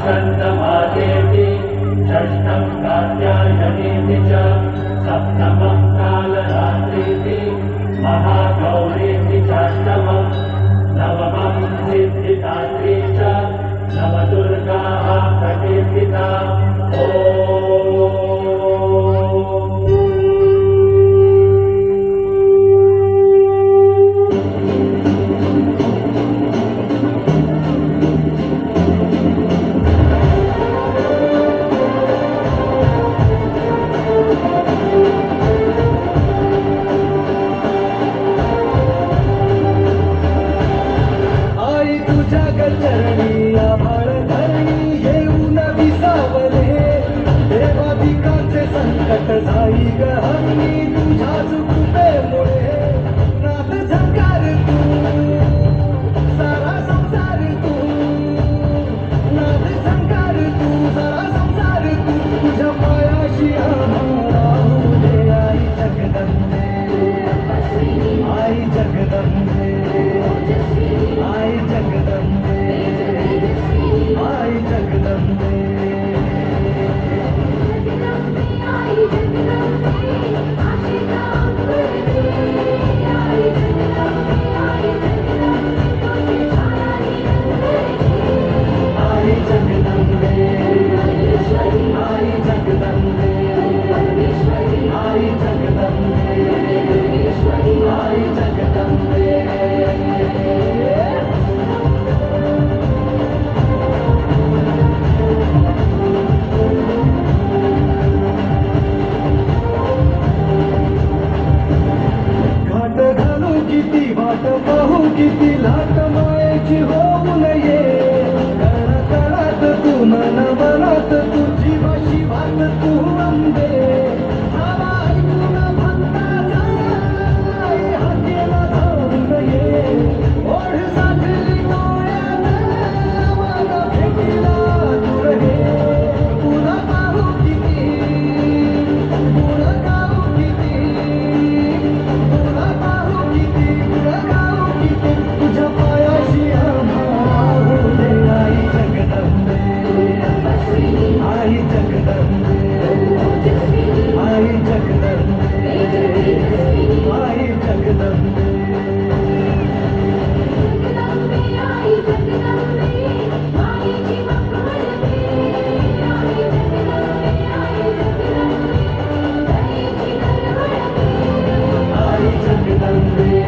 स्कन्दमादेति षष्ठं कात्यायनीति च सप्तमं कालरात्रीति महागौरीति चाष्टमं नवमं सिद्धिदात्री च नवदुर्गाः प्रकीर्तिता। चरणी आभाळ धरणी येऊन विसावले देवादिकाचे संकट जाई गहनी तुझ्याच कृपेमुळे नाथ झंकार तू सारा संसार तू नाथ झंकार तू सारा संसार तू तुझ्या पायाशी आम्हाला होऊ दे आई जगदंबे आई जगदंबे आई जगदंबे आई जगदंबे आई जगदंबे आई जगदंबे आई जगदंबे आई जगदंबे किती वाट पाहू किती लाट मायेची होऊ नये कळकळात तू मन मनात तुझी भाशी भात तू अंबे हवा ऐकून भक्ताचा हाकेला धावू नये ओढ साठली डोळ्यात मला भेटीला दूर हे तुला पाहू किती तुला गाऊ किती तुला पाहू किती तुझ्या पायाशी आम्हाला दे आई जगदंबे आई जगदंबे आई जगदंबे आई जगदंबे आई जगदंबे